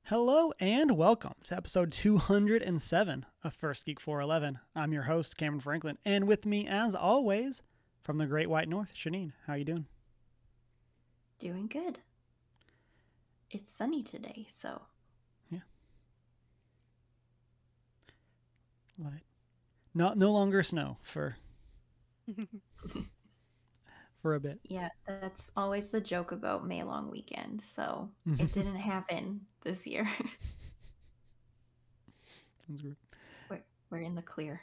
Hello and welcome to episode 207 of First Geek 411. I'm your host, Cameron Franklin, and with me, as always, from the Great White North, Shanine. How you doing? Doing good. It's sunny today, so. Yeah. Love it. No longer snow for a bit. Yeah, that's always the joke about May long weekend, so it didn't happen this year. Sounds great. We're in the clear.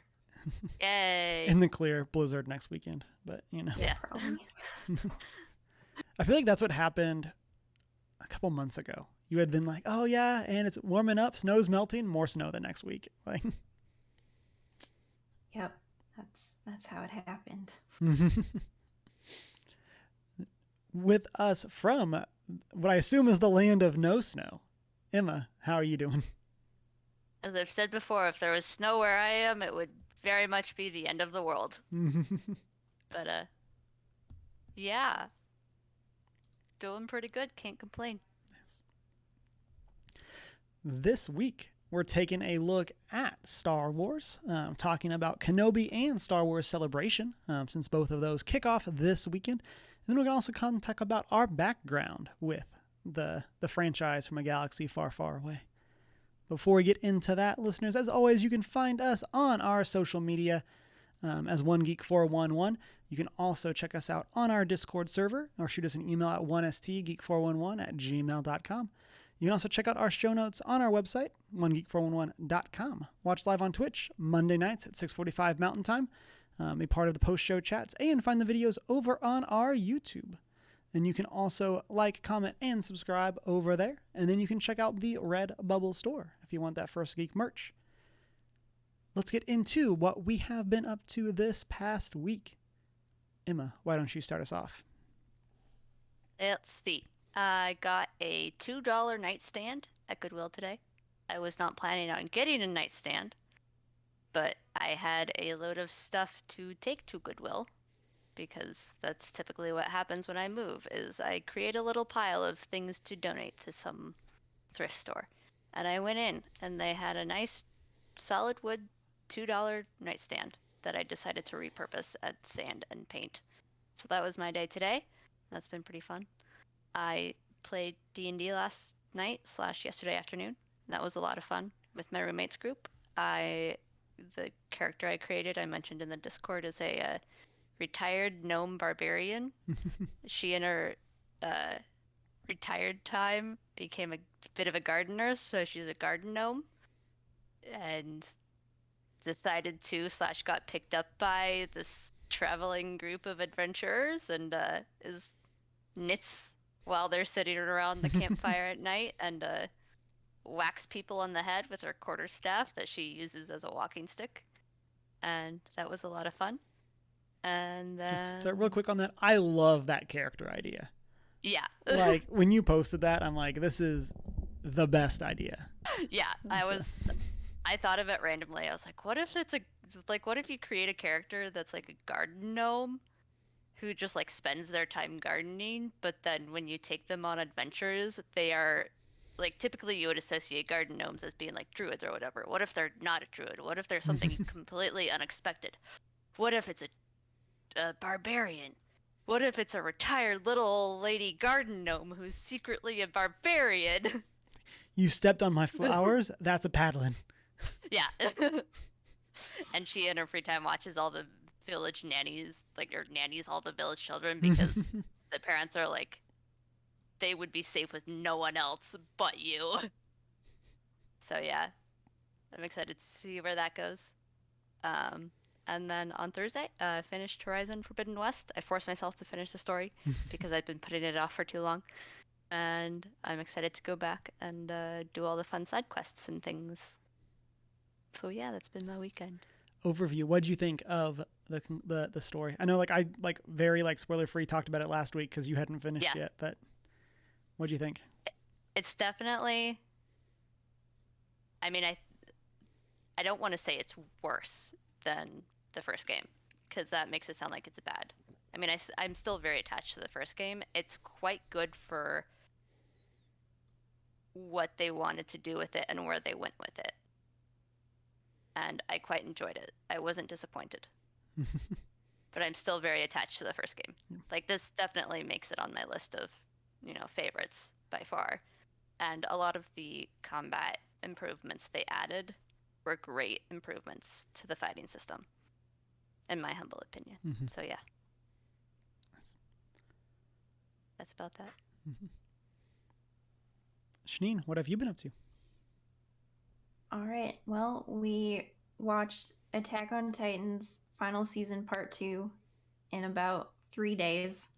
Yay! In the clear, blizzard next weekend, but you know. Yeah. Probably. I feel like that's what happened a couple months ago. You had been like, "Oh yeah, and it's warming up, snow's melting, more snow the next week." Like, Yep, that's how it happened. with us from what I assume is the land of no snow, Emma, how are you doing? As I've said before, if there was snow where I am, it would very much be the end of the world. But, yeah. Doing pretty good, can't complain. This week, we're taking a look at Star Wars, talking about Kenobi and Star Wars Celebration, since both of those kick off this weekend. And then we're going to also talk about our background with the franchise from a galaxy far, far away. Before we get into that, listeners, as always, you can find us on our social media as OneGeek411. You can also check us out on our Discord server or shoot us an email at 1stgeek411@gmail.com. You can also check out our show notes on our website, onegeek411.com. Watch live on Twitch Monday nights at 6:45 Mountain Time. Be part of the post-show chats and find the videos over on our YouTube. And you can also like, comment, and subscribe over there. And then you can check out the Redbubble store if you want that First Geek merch. Let's get into what we have been up to this past week. Emma, why don't you start us off? Let's see. I got a $2 nightstand at Goodwill today. I was not planning on getting a nightstand, but I had a load of stuff to take to Goodwill, because that's typically what happens when I move, is I create a little pile of things to donate to some thrift store. And I went in, and they had a nice solid wood $2 nightstand that I decided to repurpose as sand and paint. So that was my day today. That's been pretty fun. I played D&D last night / yesterday afternoon. That was a lot of fun with my roommates group. The character I created, I mentioned in the Discord, is a retired gnome barbarian. She in her retired time became a bit of a gardener, so she's a garden gnome, and decided to / got picked up by this traveling group of adventurers, and knits while they're sitting around the campfire at night, and whacks people on the head with her quarterstaff that she uses as a walking stick. And that was a lot of fun. And then... So real quick on that, I love that character idea. Yeah. Like, when you posted that, I'm like, this is the best idea. Yeah, I thought of it randomly. I was like, what if you create a character that's like a garden gnome who just like spends their time gardening, but then when you take them on adventures, they are like, typically you would associate garden gnomes as being like druids or whatever. What if they're not a druid? What if they're something completely unexpected? What if it's a barbarian? What if it's a retired little old lady garden gnome who's secretly a barbarian? You stepped on my flowers? That's a paddling. Yeah. And she in her free time watches all the village nannies, nannies all the village children, because the parents are like, they would be safe with no one else but you. So yeah, I'm excited to see where that goes. And then on Thursday, I finished Horizon Forbidden West. I forced myself to finish the story because I'd been putting it off for too long. And I'm excited to go back and do all the fun side quests and things. So yeah, that's been my weekend. Overview. What'd you think of the story? I know, I very spoiler free talked about it last week because you hadn't finished yet. But what'd you think? It's definitely. I mean, I don't want to say it's worse than the first game, because that makes it sound like it's bad. I mean, I'm still very attached to the first game. It's quite good for what they wanted to do with it and where they went with it. And I quite enjoyed it. I wasn't disappointed. But I'm still very attached to the first game. Like, this definitely makes it on my list of, favorites by far. And a lot of the combat improvements they added were great improvements to the fighting system, in my humble opinion. So yeah. That's about that. Shanine, what have you been up to? All right. Well, we watched Attack on Titan's final season part 2 in about 3 days.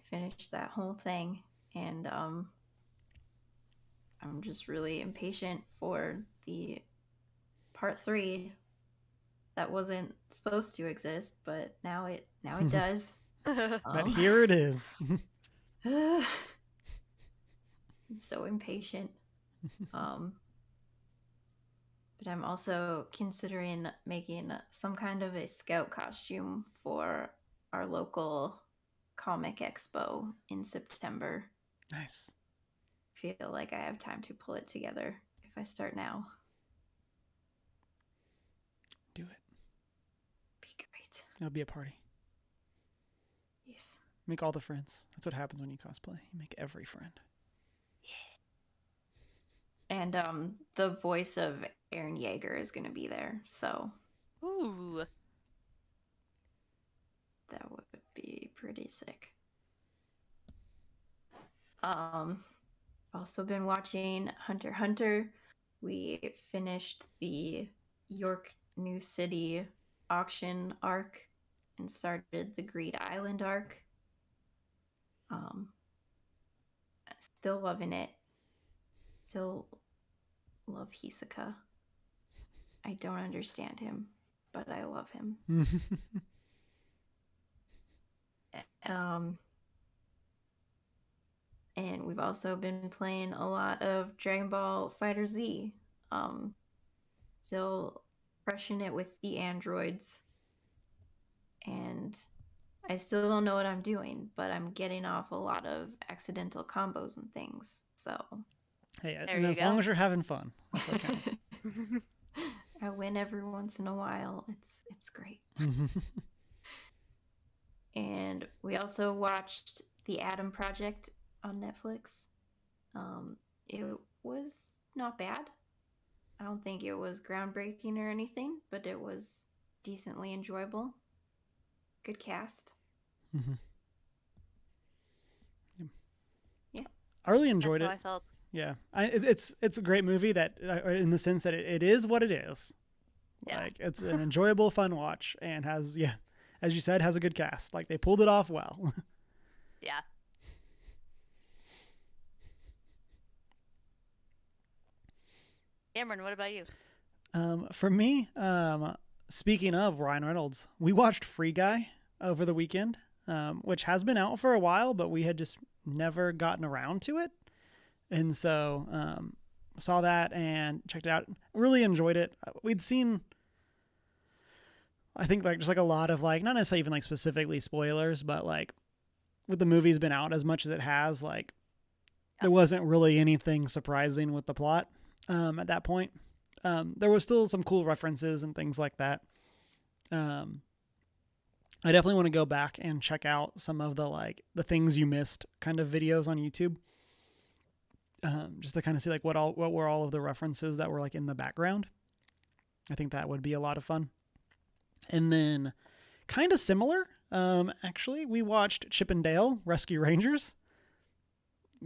Finished that whole thing, and I'm just really impatient for the part 3 that wasn't supposed to exist, but now it does. But here it is. I'm so impatient. But I'm also considering making some kind of a scout costume for our local comic expo in September. Nice. Feel like I have time to pull it together if I start now. Do it. Be great. It'll be a party. Yes. Make all the friends. That's what happens when you cosplay. You make every friend. And the voice of Aaron Yeager is going to be there, so Ooh. that would be pretty sick. Also been watching Hunter x Hunter. We finished the York New City auction arc and started the Greed Island arc. Still loving it. Still love Hisoka. I don't understand him, but I love him. And we've also been playing a lot of Dragon Ball Fighter Z. Still crushing it with the androids. And I still don't know what I'm doing, but I'm getting off a lot of accidental combos and things. So Hey, and as long as you're having fun, that's what counts. I win every once in a while. It's great. And we also watched The Adam Project on Netflix. It was not bad. I don't think it was groundbreaking or anything, but it was decently enjoyable. Good cast. Yeah. I really enjoyed That's it. how I felt. Yeah, it's a great movie that, in the sense that it is what it is. Yeah. Like, it's an enjoyable, fun watch, and has, as you said, has a good cast. Like, they pulled it off well. Yeah. Cameron, what about you? For me, speaking of Ryan Reynolds, we watched Free Guy over the weekend, which has been out for a while, but we had just never gotten around to it. And so saw that and checked it out. Really enjoyed it. We'd seen, I think, like, just like a lot of, like, not necessarily even like specifically spoilers, but like with the movie's been out as much as it has, like there wasn't really anything surprising with the plot at that point. There was still some cool references and things like that. I definitely want to go back and check out some of the the things you missed kind of videos on YouTube. Just to kind of see like what were all of the references that were like in the background. I think that would be a lot of fun. And then kind of similar, actually, we watched Chip and Dale Rescue Rangers,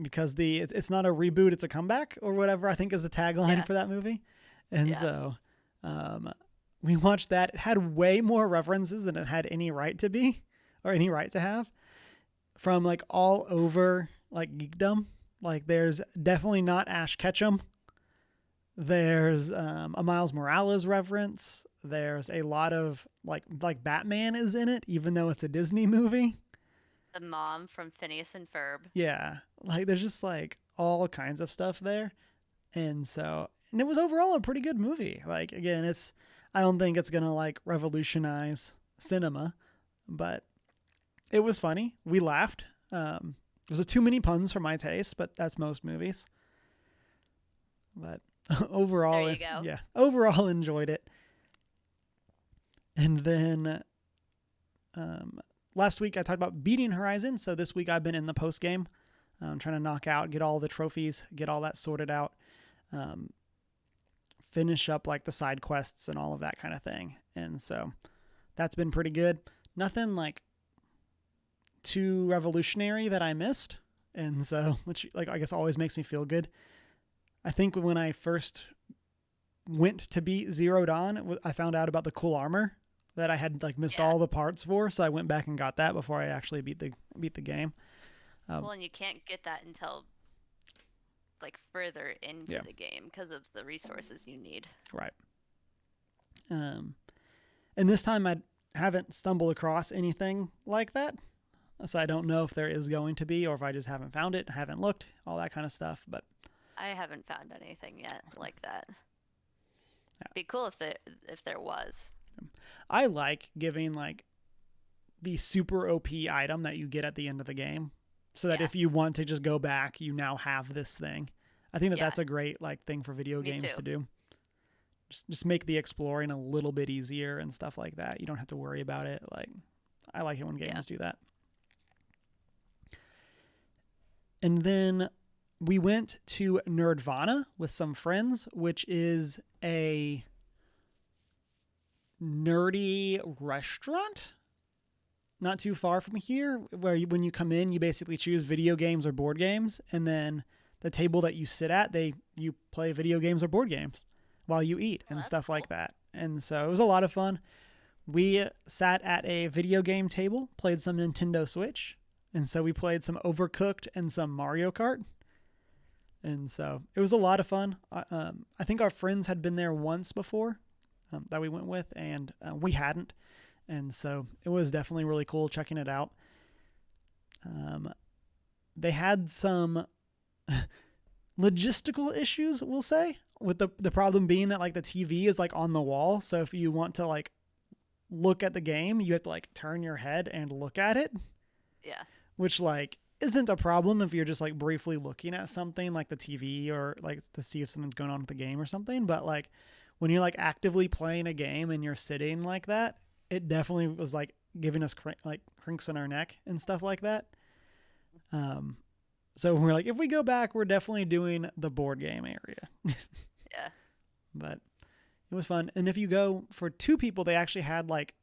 because it's not a reboot, it's a comeback, or whatever I think is the tagline for that movie. And so we watched that. It had way more references than it had any right to be, or any right to have, from like all over like geekdom. Like, there's definitely not Ash Ketchum. There's a Miles Morales reference. There's a lot of like Batman is in it, even though it's a Disney movie. The mom from Phineas and Ferb. Yeah, like there's just like all kinds of stuff there. And it was overall a pretty good movie. Like, again, I don't think it's gonna like revolutionize cinema, but it was funny. We laughed. There's too many puns for my taste, but that's most movies. But overall, There you go. yeah, overall enjoyed it. And then last week I talked about beating Horizon. So this week I've been in the post game, trying to knock out, get all the trophies, get all that sorted out, finish up like the side quests and all of that kind of thing. And so that's been pretty good. Nothing like too revolutionary that I missed. And so, which like I guess always makes me feel good. I think when I first went to beat Zero Dawn, I found out about the cool armor that I had like missed all the parts for. So I went back and got that before I actually beat the game. Well, and you can't get that until like further into the game because of the resources you need. Right. And this time I haven't stumbled across anything like that. So I don't know if there is going to be, or if I just haven't found it, haven't looked, all that kind of stuff. But I haven't found anything yet like that. Be cool if there was. I like giving like the super OP item that you get at the end of the game, so that if you want to just go back, you now have this thing. I think that that's a great like thing for video games to do. Just make the exploring a little bit easier and stuff like that. You don't have to worry about it. Like, I like it when games do that. And then we went to Nerdvana with some friends, which is a nerdy restaurant not too far from here, where when you come in, you basically choose video games or board games, and then the table that you sit at, you play video games or board games while you eat and stuff like that. And so it was a lot of fun. We sat at a video game table, played some Nintendo Switch, and so we played some Overcooked and some Mario Kart. And so it was a lot of fun. I think our friends had been there once before that we went with, and we hadn't. And so it was definitely really cool checking it out. They had some logistical issues, we'll say, with the problem being that like the TV is like on the wall. So if you want to like look at the game, you have to like turn your head and look at it. Yeah. Which like isn't a problem if you're just like briefly looking at something like the TV or like to see if something's going on with the game or something. But like when you're like actively playing a game and you're sitting like that, it definitely was like giving us crinks in our neck and stuff like that. So we're like, if we go back, we're definitely doing the board game area. Yeah. But it was fun. And if you go for two people, they actually had like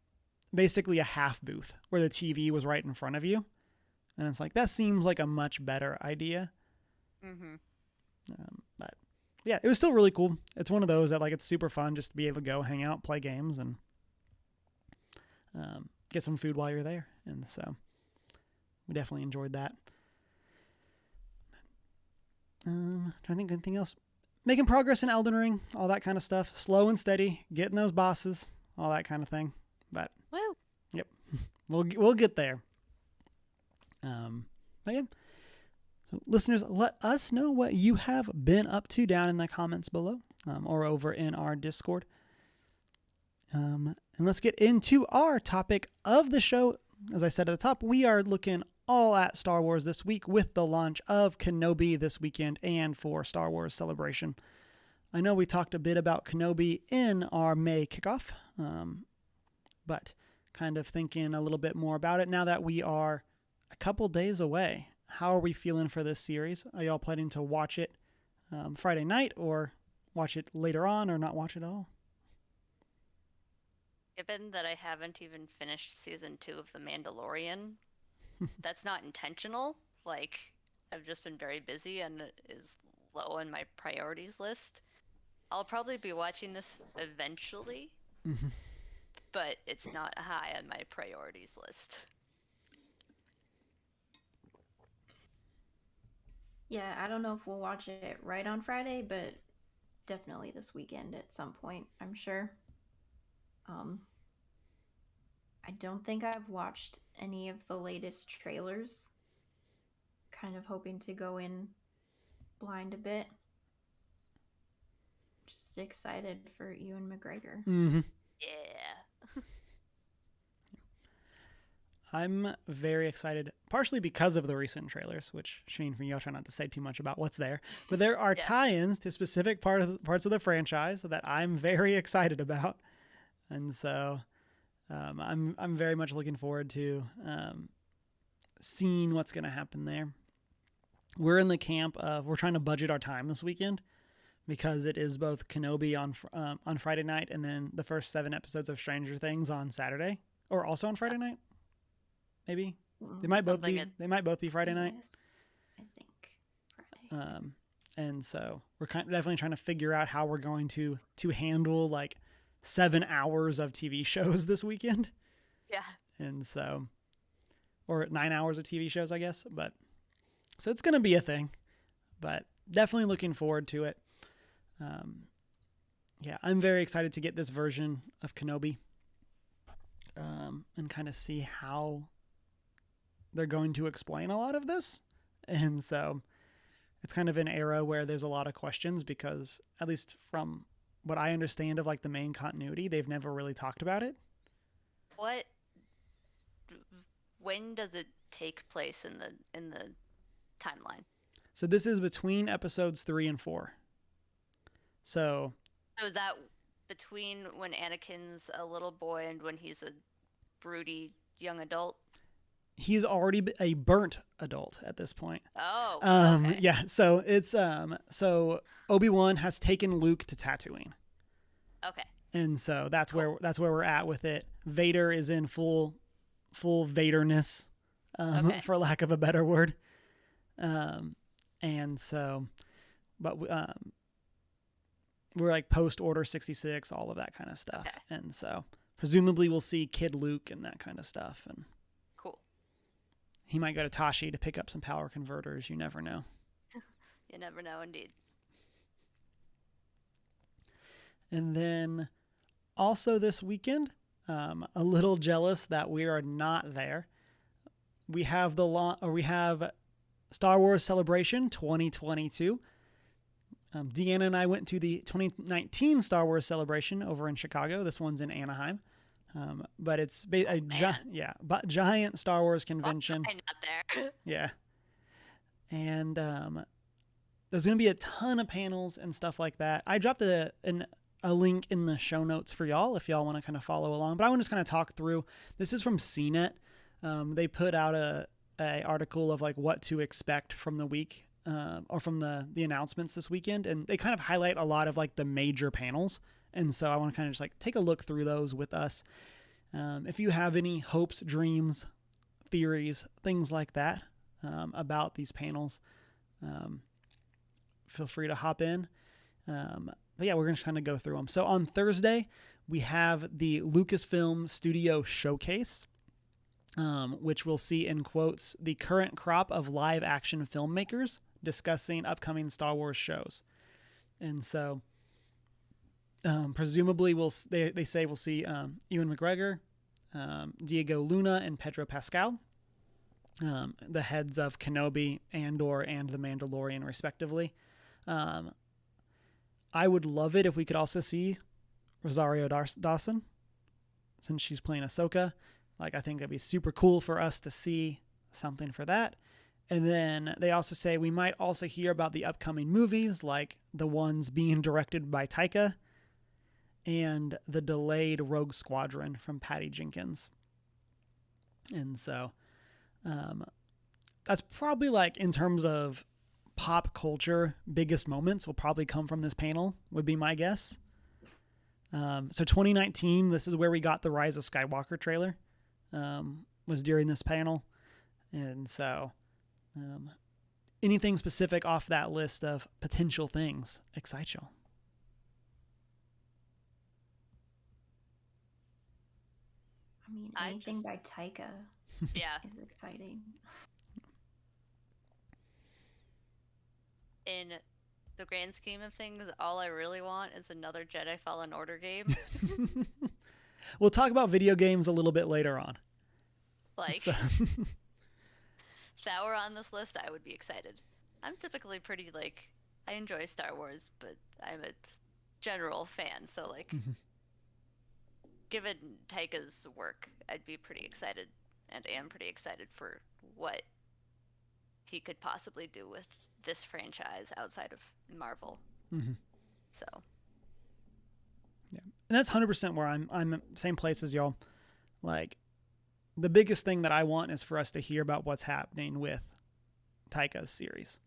basically a half booth where the TV was right in front of you. And it's like, that seems like a much better idea. Mm-hmm. But yeah, it was still really cool. It's one of those that like, it's super fun just to be able to go hang out, play games, and get some food while you're there. And so we definitely enjoyed that. Trying to think of anything else. Making progress in Elden Ring, all that kind of stuff. Slow and steady, getting those bosses, all that kind of thing. But woo, yep, we'll get there. But yeah. So listeners, let us know what you have been up to down in the comments below, or over in our Discord. And let's get into our topic of the show. As I said at the top, we are looking all at Star Wars this week with the launch of Kenobi this weekend and for Star Wars Celebration. I know we talked a bit about Kenobi in our May kickoff, but kind of thinking a little bit more about it now that we are a couple days away. How are we feeling for this series? Are y'all planning to watch it Friday night, or watch it later on, or not watch it at all? Given that I haven't even finished season 2 of The Mandalorian, that's not intentional. Like, I've just been very busy and it is low on my priorities list. I'll probably be watching this eventually, but it's not high on my priorities list. Yeah, I don't know if we'll watch it right on Friday, but definitely this weekend at some point, I'm sure. I don't think I've watched any of the latest trailers. Kind of hoping to go in blind a bit. Just excited for Ewan McGregor. Mm-hmm. Yeah. I'm very excited, partially because of the recent trailers, which, Shane, for you, I'll try not to say too much about what's there. But there are Yeah. tie-ins to specific parts of the franchise that I'm very excited about. And so I'm very much looking forward to seeing what's going to happen there. We're in the camp of we're trying to budget our time this weekend because it is both Kenobi on Friday night and then the first 7 episodes of Stranger Things on Saturday, or also on Friday night. Maybe they might both be. They might both be Friday night. Yes, I think Friday. And so we're definitely trying to figure out how we're going to handle like 7 hours of TV shows this weekend. Yeah. And so, or 9 hours of TV shows, I guess. But so it's going to be a thing, but definitely looking forward to it. Yeah, I'm very excited to get this version of Kenobi and kind of see how they're going to explain a lot of this. And so it's kind of an era where there's a lot of questions because, at least from what I understand of like the main continuity, they've never really talked about it. When does it take place in the timeline? So this is between episodes 3 and 4. So is that between when Anakin's a little boy and when he's a broody young adult? He's already a burnt adult at this point. Oh. Okay. Yeah. So it's so Obi-Wan has taken Luke to Tatooine. Okay. And so that's where we're at with it. Vader is in full Vaderness, for lack of a better word. And so, but we're like post Order 66, all of that kind of stuff. Okay. And so presumably we'll see Kid Luke and that kind of stuff. And cool. He might go to Tashi to pick up some power converters. You never know. You never know, indeed. And then also this weekend, a little jealous that we are not there. We have Star Wars Celebration 2022. Deanna and I went to the 2019 Star Wars Celebration over in Chicago. This one's in Anaheim. But it's a giant Star Wars convention. I'm not there. Yeah. And there's going to be a ton of panels and stuff like that. I dropped a link in the show notes for y'all if y'all want to kind of follow along. But I want to just kind of talk through. This is from CNET. They put out a article of like what to expect from the week or from the announcements this weekend. And they kind of highlight a lot of like the major panels. And so I want to kind of just like take a look through those with us. If you have any hopes, dreams, theories, things like that about these panels, feel free to hop in. But yeah, we're going to kind of go through them. So on Thursday, we have the Lucasfilm Studio Showcase, which we'll see in quotes, the current crop of live action filmmakers discussing upcoming Star Wars shows. And so presumably they say we'll see Ewan McGregor, Diego Luna, and Pedro Pascal, the heads of Kenobi, Andor, and The Mandalorian, respectively. I would love it if we could also see Rosario Dawson, since she's playing Ahsoka. Like, I think that'd be super cool for us to see something for that. And then they also say we might also hear about the upcoming movies, like the ones being directed by Taika and the delayed Rogue Squadron from Patty Jenkins. And so that's probably like, in terms of pop culture, biggest moments will probably come from this panel, would be my guess. So 2019, this is where we got the Rise of Skywalker trailer, was during this panel. And so anything specific off that list of potential things excite y'all? I mean, anything by Taika is exciting. In the grand scheme of things, all I really want is another Jedi Fallen Order game. We'll talk about video games a little bit later on. Like, if that were on this list, I would be excited. I'm typically pretty, like, I enjoy Star Wars, but I'm a general fan, so, like, given Taika's work, I'd be pretty excited. and am pretty excited for what he could possibly do with this franchise outside of Marvel. Mm-hmm. So, yeah, and that's 100% where I'm same place as y'all. Like, the biggest thing that I want is for us to hear about what's happening with Taika's series.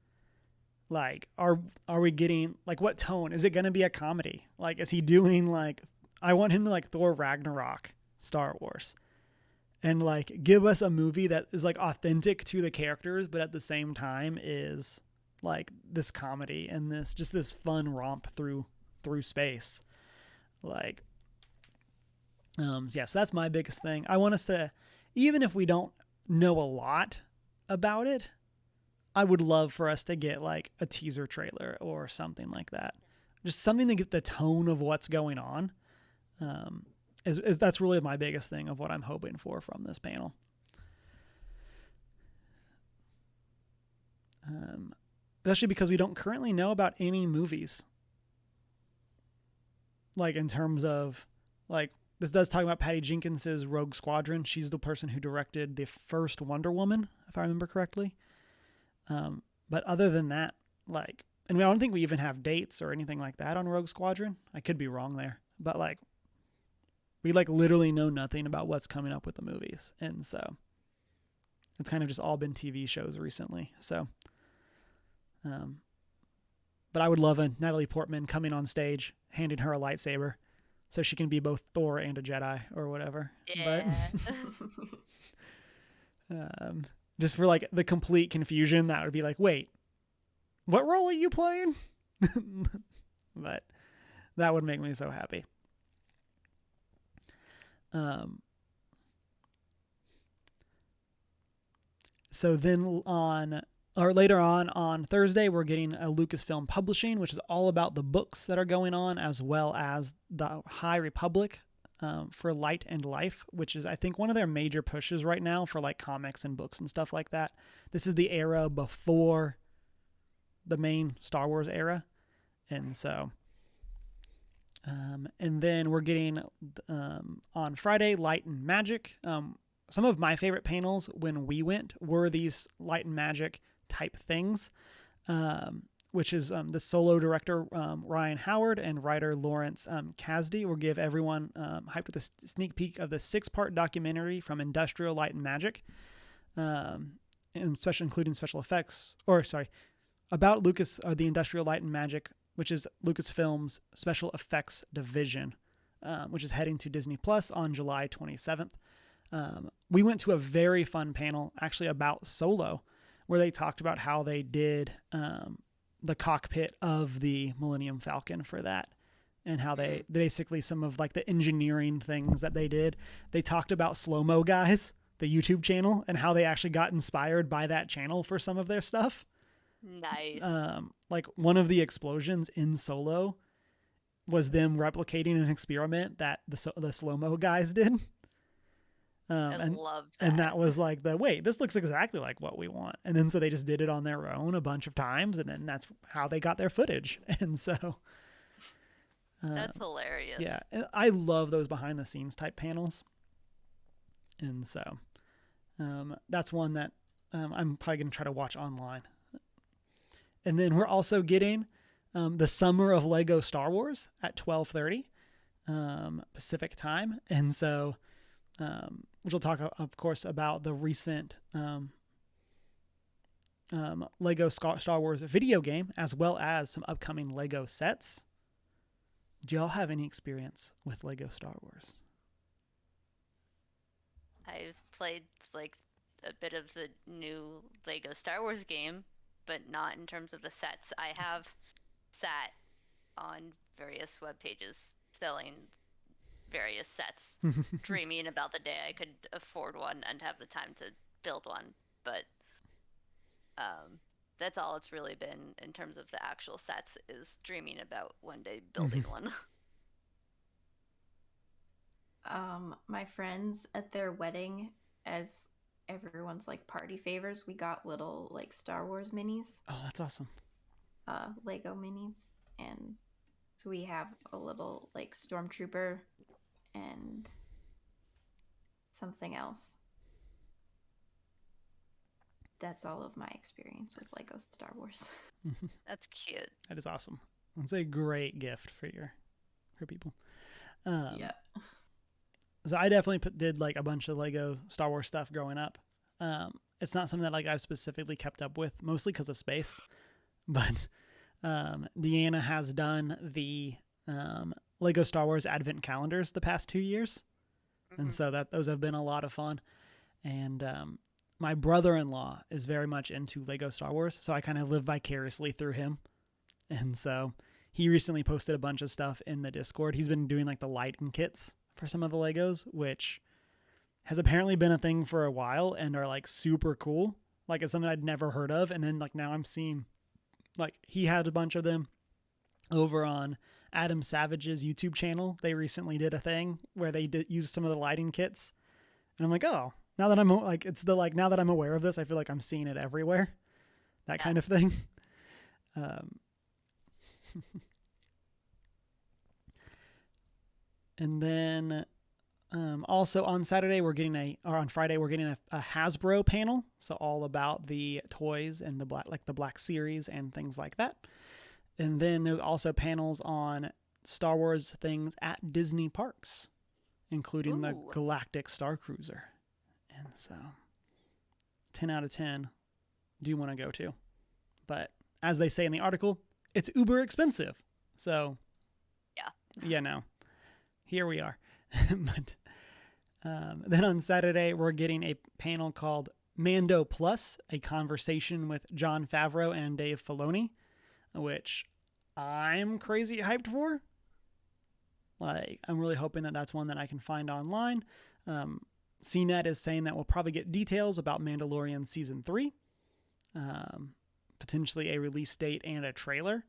Like, are we getting, like, what tone? Is it going to be a comedy? Like, is he doing, like, I want him to, like, Thor Ragnarok Star Wars and, like, give us a movie that is, like, authentic to the characters, but at the same time is, like, this comedy and this fun romp through space. Like, so that's my biggest thing. I want us to, even if we don't know a lot about it, I would love for us to get like a teaser trailer or something like that. Just something to get the tone of what's going on. That's really my biggest thing of what I'm hoping for from this panel. Especially because we don't currently know about any movies. Like, in terms of, like, this does talk about Patty Jenkins's Rogue Squadron. She's the person who directed the first Wonder Woman, if I remember correctly. But other than that, like, and I don't think we even have dates or anything like that on Rogue Squadron. I could be wrong there, but like, we like literally know nothing about what's coming up with the movies. And so it's kind of just all been TV shows recently. So, but I would love a Natalie Portman coming on stage, handing her a lightsaber so she can be both Thor and a Jedi or whatever. yeah. But, just for like the complete confusion, that would be like, wait, what role are you playing? But that would make me so happy. So then later on Thursday, we're getting a Lucasfilm Publishing, which is all about the books that are going on, as well as the High Republic for Light and Life, which is, I think, one of their major pushes right now for like comics and books and stuff like that. This is the era before the main Star Wars era. And so, and then we're getting on Friday, Light and Magic. Some of my favorite panels when we went were these Light and Magic type things, which is the solo director Ryan Howard and writer Lawrence Kasdy will give everyone hyped with a sneak peek of the 6-part documentary from Industrial Light and Magic, and including special effects, about Lucas or the Industrial Light and Magic, which is Lucasfilm's special effects division, which is heading to Disney Plus on July 27th. We went to a very fun panel actually about Solo, where they talked about how they did the cockpit of the Millennium Falcon for that, and how they basically some of like the engineering things that they did. They talked about Slow Mo Guys, the YouTube channel, and how they actually got inspired by that channel for some of their stuff. Nice. Like one of the explosions in Solo was them replicating an experiment that the Slow Mo guys did. I love that. And that was like this looks exactly like what we want. And then so they just did it on their own a bunch of times, and then that's how they got their footage. And so that's hilarious. Yeah, I love those behind the scenes type panels. And so that's one that I'm probably going to try to watch online. And then we're also getting the Summer of Lego Star Wars at 12:30 Pacific time. And so which will talk, of course, about the recent Lego Star Wars video game, as well as some upcoming Lego sets. Do y'all have any experience with Lego Star Wars? I've played like a bit of the new Lego Star Wars game, but not in terms of the sets. I have sat on various web pages selling various sets, dreaming about the day I could afford one and have the time to build one. But that's all it's really been in terms of the actual sets, is dreaming about one day building one. My friends at their wedding, as everyone's like party favors, we got little like Star Wars minis. Oh, that's awesome. Lego minis. And so we have a little like stormtrooper and something else. that's all of my experience with Lego Star Wars. That's cute. That is awesome. It's a great gift for people. Yeah. So I definitely did like a bunch of Lego Star Wars stuff growing up. It's not something that like I've specifically kept up with, mostly because of space. But Deanna has done the Lego Star Wars Advent calendars the past 2 years, and so those have been a lot of fun. And my brother-in-law is very much into Lego Star Wars, so I kind of live vicariously through him. And so he recently posted a bunch of stuff in the Discord. He's been doing like the lighting kits for some of the Legos, which has apparently been a thing for a while and are like super cool. Like it's something I'd never heard of. And then like now I'm seeing like he had a bunch of them over on Adam Savage's YouTube channel. They recently did a thing where they use some of the lighting kits. And I'm like, oh, now that I'm like, now that I'm aware of this, I feel like I'm seeing it everywhere. That kind of thing. And then also on Friday we're getting a Hasbro panel, so all about the toys and the Black Series and things like that. And then there's also panels on Star Wars things at Disney parks, including the Galactic Star Cruiser. And so 10 out of 10 do want to go to. But as they say in the article, it's uber expensive. So yeah, no. Here we are. But then on Saturday, we're getting a panel called Mando Plus, a conversation with Jon Favreau and Dave Filoni, which I'm crazy hyped for. Like, I'm really hoping that that's one that I can find online. CNET is saying that we'll probably get details about Mandalorian Season 3, potentially a release date and a trailer,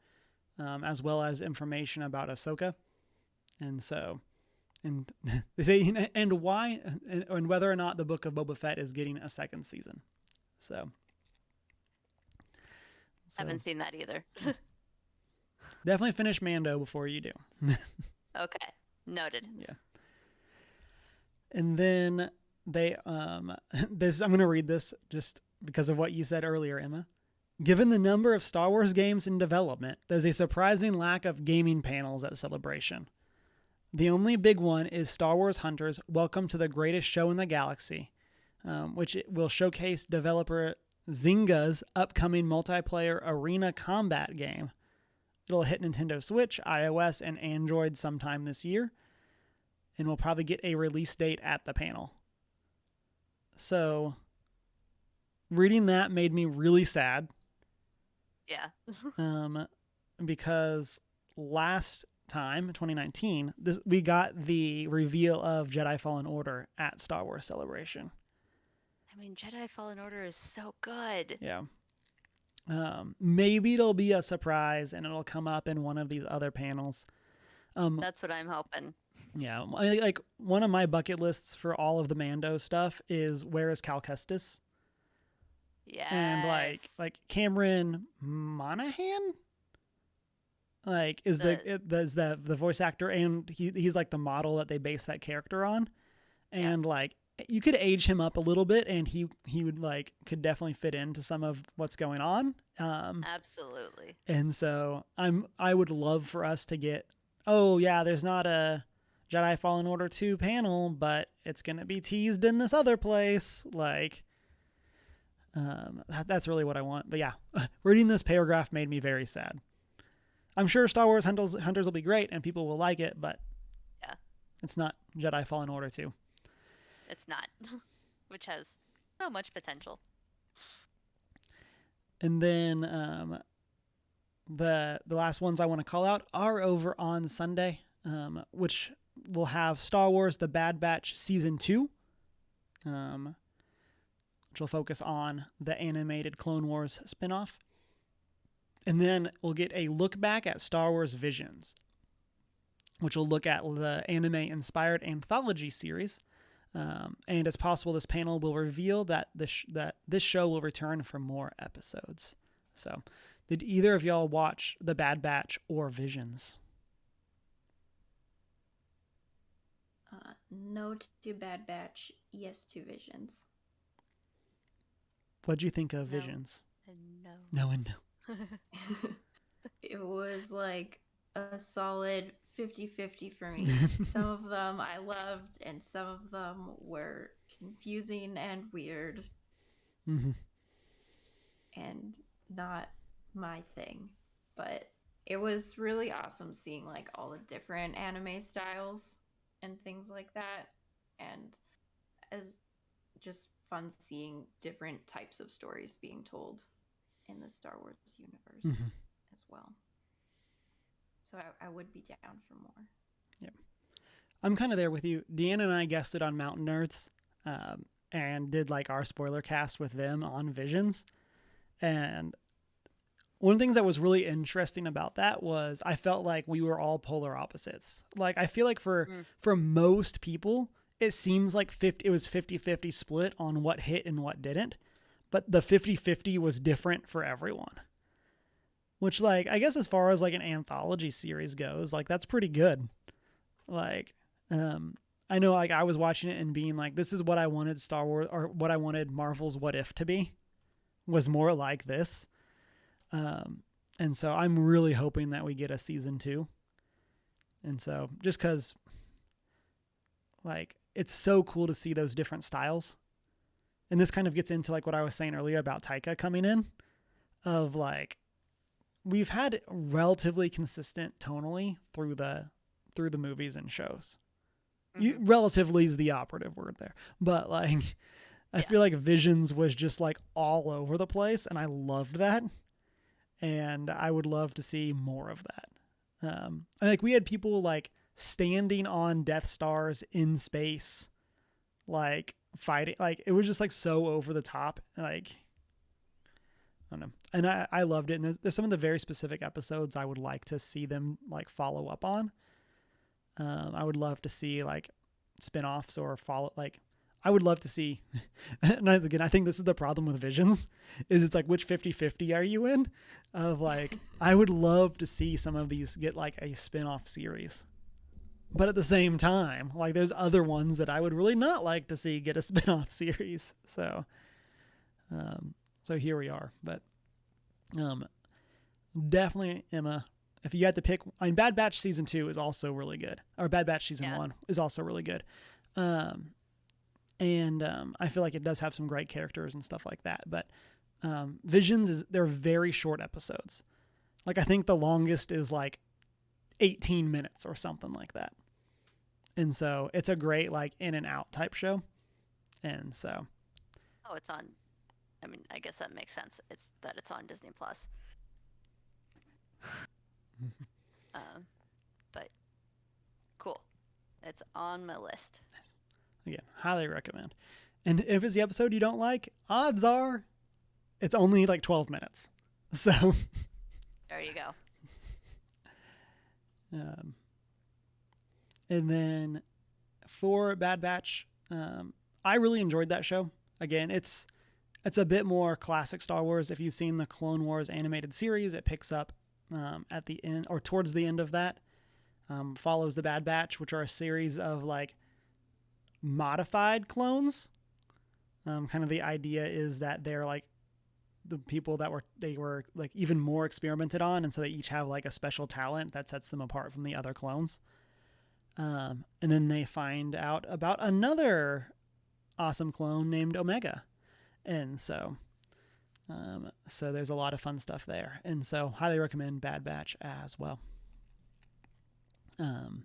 as well as information about Ahsoka. And so... And they say, and why, and whether or not the Book of Boba Fett is getting a second season. So haven't seen that either. Definitely finish Mando before you do. Okay, noted. Yeah. And then they, I'm going to read this just because of what you said earlier, Emma. Given the number of Star Wars games in development, there's a surprising lack of gaming panels at Celebration. The only big one is Star Wars Hunters Welcome to the Greatest Show in the Galaxy, which will showcase developer Zynga's upcoming multiplayer arena combat game. It'll hit Nintendo Switch, iOS, and Android sometime this year, and we'll probably get a release date at the panel. So, reading that made me really sad. Yeah. Because last time, 2019, we got the reveal of Jedi Fallen Order at Star Wars Celebration. I mean, Jedi Fallen Order is so good. Yeah. Maybe it'll be a surprise and it'll come up in one of these other panels. That's what I'm hoping. Yeah. Like one of my bucket lists for all of the Mando stuff is where is Cal Kestis? Yes. And like Cameron Monaghan? Like is the voice actor, and he's like the model that they base that character on, and like you could age him up a little bit, and he would like could definitely fit into some of what's going on. Absolutely. And so I would love for us to get. Oh yeah, there's not a Jedi Fallen Order 2 panel, but it's gonna be teased in this other place. Like, that's really what I want. But yeah, reading this paragraph made me very sad. I'm sure Star Wars Hunters will be great and people will like it, but yeah, it's not Jedi Fallen Order 2. It's not, which has so much potential. And then the last ones I want to call out are over on Sunday, which will have Star Wars The Bad Batch Season 2, which will focus on the animated Clone Wars spinoff. And then we'll get a look back at Star Wars Visions, which will look at the anime-inspired anthology series. And it's possible this panel will reveal that this show will return for more episodes. So, did either of y'all watch The Bad Batch or Visions? No to Bad Batch, yes to Visions. What'd you think of No. Visions? No. No and no. It was like a solid 50-50 for me. Some of them I loved, and some of them were confusing and weird Mm-hmm. and not my thing. But it was really awesome seeing like all the different anime styles and things like that. And as just fun seeing different types of stories being told in the Star Wars universe as well. So I would be down for more. Yeah. I'm kind of there with you. Deanna and I guessed it on Mountain Nerds and did like our spoiler cast with them on Visions. And one of the things that was really interesting about that was I felt like we were all polar opposites. Like I feel like for most people, it seems like it was 50-50 split on what hit and what didn't. But the 50-50 was different for everyone. Which, like, I guess as far as like an anthology series goes, like that's pretty good. Like, I know like I was watching it and being like, this is what I wanted Star Wars or what I wanted Marvel's What If to be, was more like this. And so I'm really hoping that we get a season 2. And so just cause like, it's so cool to see those different styles. And this kind of gets into like what I was saying earlier about Taika coming in, of like, we've had relatively consistent tonally through the movies and shows. Relatively is the operative word there, but like I feel like Visions was just like all over the place, and I loved that, and I would love to see more of that. I think we had people like standing on Death Stars in space, like fighting, like it was just like so over the top, like I don't know. And I loved it. And there's some of the very specific episodes I would like to see them like follow up on. I would love to see like spinoffs or I would love to see, and again, I think this is the problem with Visions, is it's like, which 50-50 are you in? Of like, I would love to see some of these get like a spinoff series. But at the same time, like there's other ones that I would really not like to see get a spinoff series. So, so here we are, but definitely Emma. If you had to pick, I mean, Bad Batch season 2 is also really good, or Bad Batch season 1 is also really good, and I feel like it does have some great characters and stuff like that. But Visions they're very short episodes. Like I think the longest is like 18 minutes or something like that, and so it's a great like in and out type show, and so. Oh, it's on. I mean, I guess that makes sense. It's on Disney Plus. But cool. It's on my list. Again, highly recommend. And if it's the episode you don't like, odds are it's only like 12 minutes. So there you go. And then for Bad Batch, I really enjoyed that show. Again, it's a bit more classic Star Wars. If you've seen the Clone Wars animated series, it picks up at the end or towards the end of that, follows the Bad Batch, which are a series of like modified clones. Kind of the idea is that they're like the people that they were like even more experimented on, and so they each have like a special talent that sets them apart from the other clones. And then they find out about another awesome clone named Omega. And so there's a lot of fun stuff there. And so highly recommend Bad Batch as well. And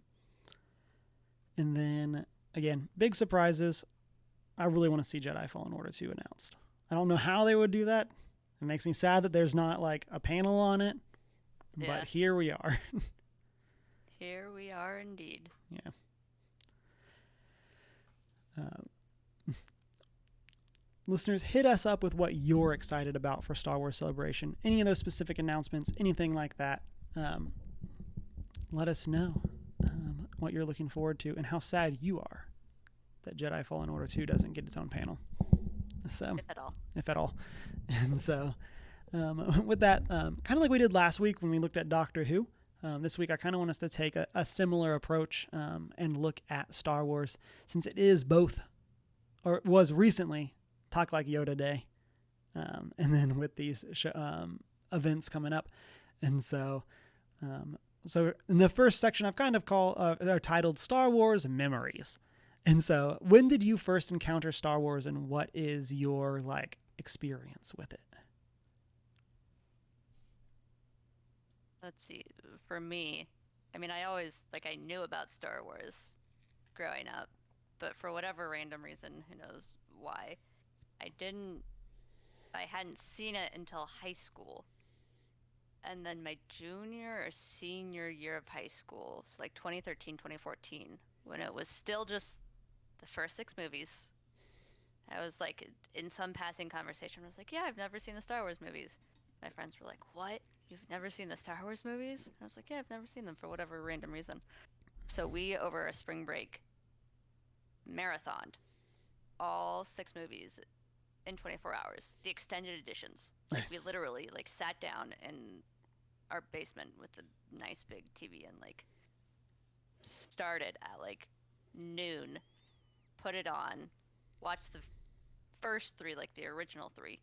then again, big surprises. I really want to see Jedi Fallen Order 2 announced. I don't know how they would do that. It makes me sad that there's not like a panel on it, but here we are. Here we are indeed. Yeah. Listeners, hit us up with what you're excited about for Star Wars Celebration. Any of those specific announcements, anything like that. Let us know what you're looking forward to and how sad you are that Jedi Fallen Order 2 doesn't get its own panel. So, if at all. And so, with that, kind of like we did last week when we looked at Doctor Who, this week I kind of want us to take a similar approach and look at Star Wars, since it is both, or was recently, Talk Like Yoda Day. and then with these events coming up. And so in the first section, I've kind of are titled Star Wars Memories. And so when did you first encounter Star Wars, and what is your like experience with it? Let's see. For me, I mean, I always I knew about Star Wars growing up, but for whatever random reason, who knows why, I hadn't seen it until high school. And then my junior or senior year of high school, so 2013, 2014, when it was still just the first 6 movies. I was in some passing conversation, I was like, yeah, I've never seen the Star Wars movies. My friends were like, what? You've never seen the Star Wars movies? And I was like, yeah, I've never seen them for whatever random reason. So we, over a spring break, marathoned all 6 movies in 24 hours, the extended editions. Nice. We literally sat down in our basement with a nice big TV and started at noon, put it on, watched the first 3, the original 3,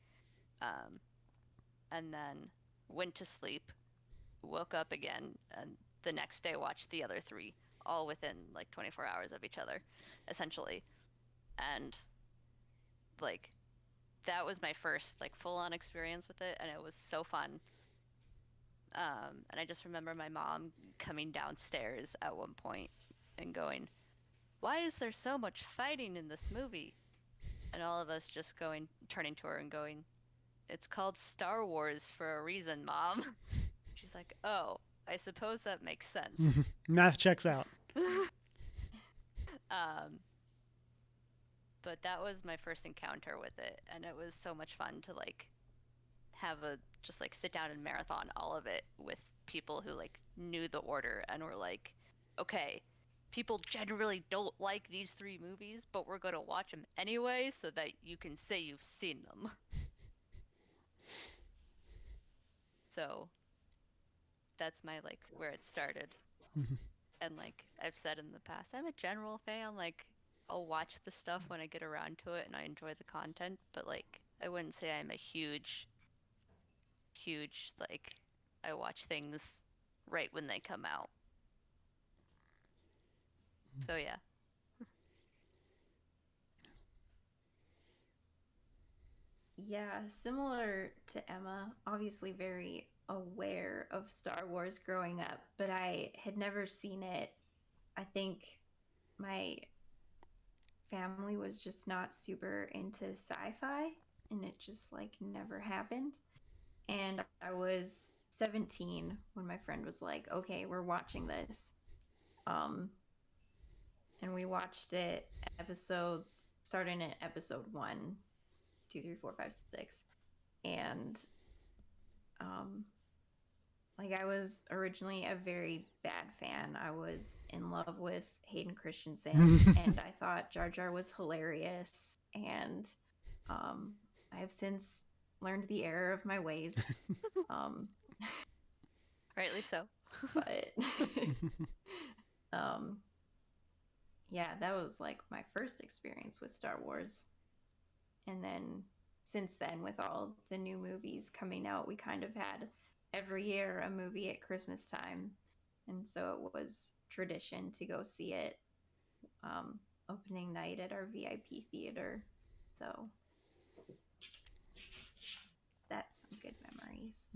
and then went to sleep, woke up again, and the next day watched the other 3, all within 24 hours of each other, essentially. And that was my first full-on experience with it, and it was so fun. And I just remember my mom coming downstairs at one point and going, why is there so much fighting in this movie? And all of us just turning to her and going, it's called Star Wars for a reason, Mom. She's like, oh, I suppose that makes sense. Math checks out. But that was my first encounter with it, and it was so much fun to have just sit down and marathon all of it with people who knew the order and were like, okay, people generally don't like these 3 movies, but we're going to watch them anyway so that you can say you've seen them. So that's my where it started. And I've said in the past, I'm a general fan. I'll watch the stuff when I get around to it and I enjoy the content, but I wouldn't say I'm a huge I watch things right when they come out. So yeah. Yeah, similar to Emma, obviously very aware of Star Wars growing up, but I had never seen it. I think my family was just not super into sci-fi, and it just never happened. And I was 17 when my friend was like, okay, we're watching this. And we watched it starting at episode 1, 2, 3, 4, 5, 6. And I was originally a very bad fan. I was in love with Hayden Christensen, and I thought Jar Jar was hilarious. And I have since learned the error of my ways. Rightly so. But yeah, that was my first experience with Star Wars. And then since then, with all the new movies coming out, we kind of had every year a movie at Christmas time. And so it was tradition to go see it opening night at our VIP theater. So that's some good memories.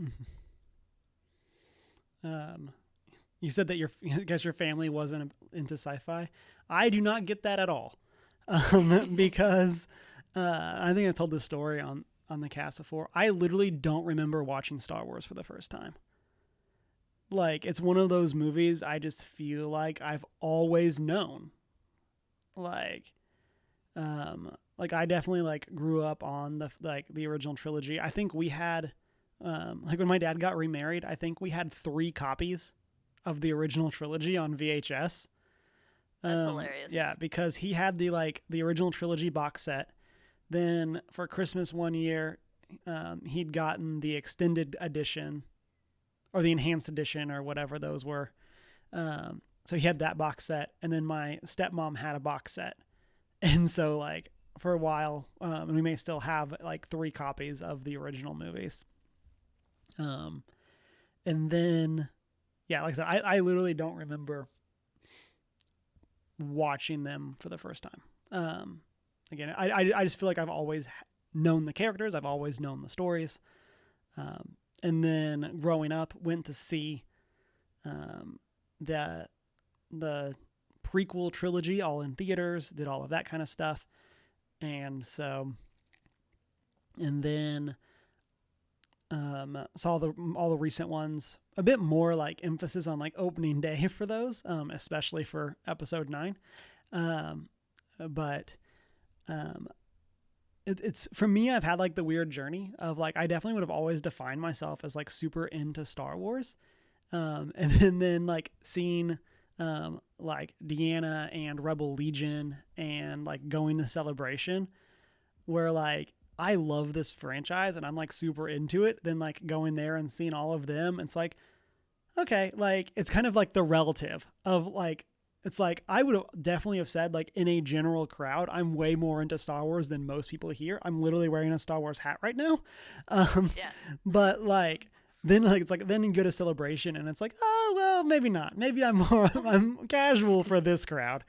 You said that I guess your family wasn't into sci-fi. I do not get that at all, because I think I told this story on the cast before. I literally don't remember watching Star Wars for the first time. It's one of those movies I just feel like I've always known. I definitely grew up on the original trilogy. I think we had when my dad got remarried, I think we had 3 copies of the original trilogy on VHS. That's hilarious. Yeah, because he had the original trilogy box set. Then for Christmas one year, he'd gotten the extended edition or the enhanced edition or whatever those were. So he had that box set, and then my stepmom had a box set. And so for a while, and we may still have like 3 copies of the original movies. And then, yeah, like I said, I literally don't remember watching them for the first time. Again, I just feel like I've always known the characters. I've always known the stories. And then growing up, went to see the prequel trilogy all in theaters, did all of that kind of stuff. And so, and then saw all the recent ones, a bit more like emphasis on like opening day for those, especially for episode 9. But it's for me, I've had like the weird journey of like, I definitely would have always defined myself as like super into Star Wars. And then like seeing like Deanna and Rebel Legion and like going to Celebration, where like I love this franchise and I'm like super into it, then like going there and seeing all of them, it's like, okay, like it's kind of like the relative of like, it's like I would definitely have said like in a general crowd, I'm way more into Star Wars than most people here. I'm literally wearing a Star Wars hat right now. Yeah. But like then like it's like then you go to Celebration and it's like, oh well, maybe not. Maybe I'm casual for this crowd.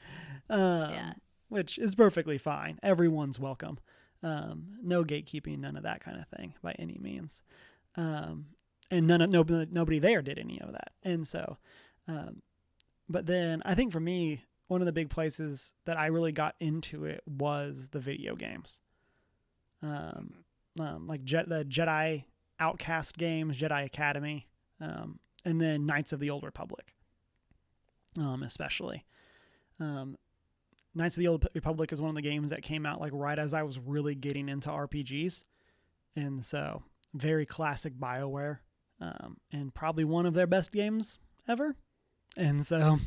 Yeah. Which is perfectly fine. Everyone's welcome. No gatekeeping, none of that kind of thing by any means. And nobody there did any of that. And so, but then I think for me, one of the big places that I really got into it was the video games. Like the Jedi Outcast games, Jedi Academy, and then Knights of the Old Republic, especially. Knights of the Old Republic is one of the games that came out like right as I was really getting into RPGs. And so very classic BioWare, and probably one of their best games ever. And so,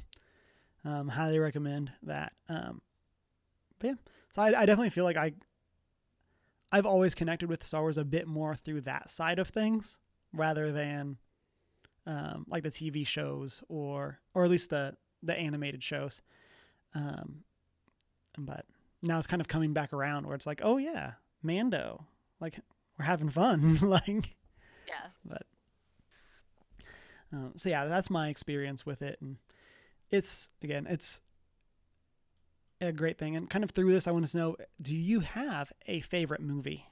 highly recommend that. But yeah, so I definitely feel like I've always connected with Star Wars a bit more through that side of things rather than, like the TV shows or at least the animated shows. But now it's kind of coming back around where it's like, oh yeah, Mando, like we're having fun. Like, Yeah. but, so yeah, that's my experience with it. And it's a great thing. And kind of through this, I want to know, do you have a favorite movie,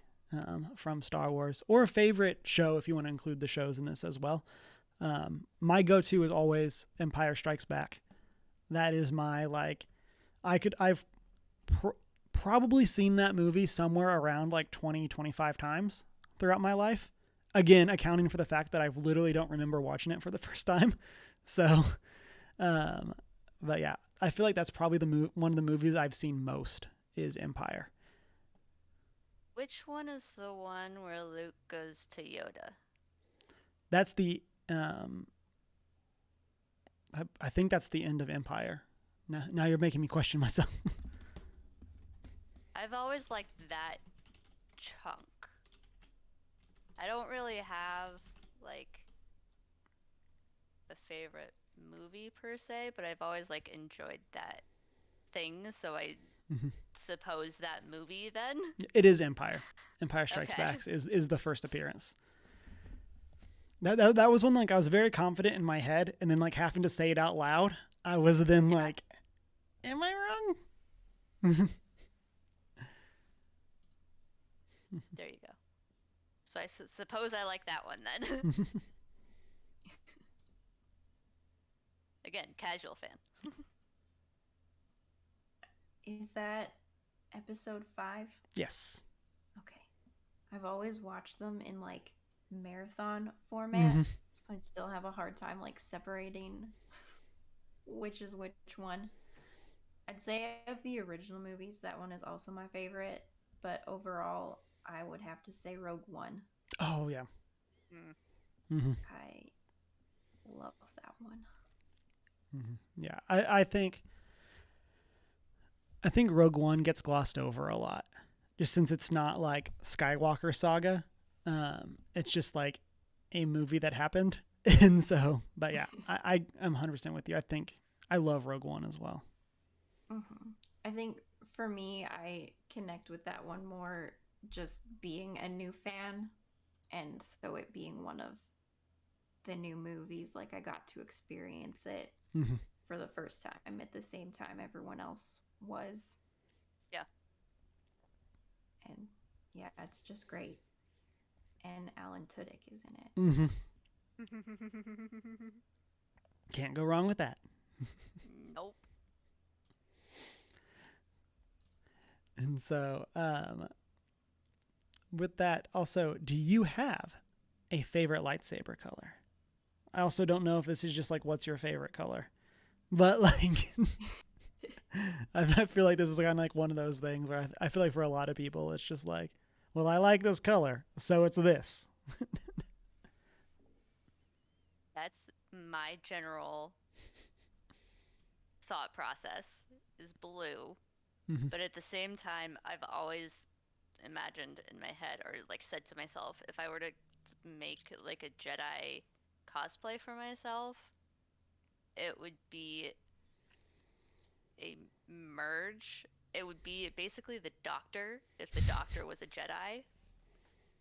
from Star Wars, or a favorite show, if you want to include the shows in this as well? My go-to is always Empire Strikes Back. That is my, like, I've probably seen that movie somewhere around like 20, 25 times throughout my life. Again, accounting for the fact that I literally don't remember watching it for the first time. So, but yeah, I feel like that's probably one of the movies I've seen most is Empire. Which one is the one where Luke goes to Yoda? That's the, I think that's the end of Empire. Now you're making me question myself. I've always liked that chunk. I don't really have like a favorite movie per se, but I've always like enjoyed that thing, so I suppose that movie then. It is Empire. Empire Strikes Okay. Back is the first appearance. That was one like I was very confident in my head, and then like having to say it out loud, I was then like, am I wrong? There you go. So I suppose I like that one then. Again, casual fan. Is that episode 5? Yes. Okay. I've always watched them in like marathon format. So I still have a hard time like separating which is which one. I'd say of the original movies, that one is also my favorite, but overall I would have to say Rogue One. Oh yeah. I love that one. Yeah, I think Rogue One gets glossed over a lot, just since it's not like Skywalker Saga. It's just like a movie that happened, and so. But yeah, I'm 100% with you. I think I love Rogue One as well. I think For me, I connect with that one more just being a new fan, and so it being one of the new movies. Like I got to experience it Mm-hmm. for the first time at the same time everyone else was. Yeah. And yeah, it's just great. And Alan Tudyk is in it. Mm-hmm. Can't go wrong with that. Nope. And so, with that, also, do you have a favorite lightsaber color? I also don't know if this is just like, what's your favorite color? But like, I feel like this is kind of like one of those things where I feel like for a lot of people, it's just like, well, I like this color, so it's this. That's my general thought process is blue. Mhm. But at the same time, I've always imagined in my head or like said to myself, if I were to make like a Jedi cosplay for myself, it would be a merge. It would be basically the Doctor if the Doctor was a Jedi.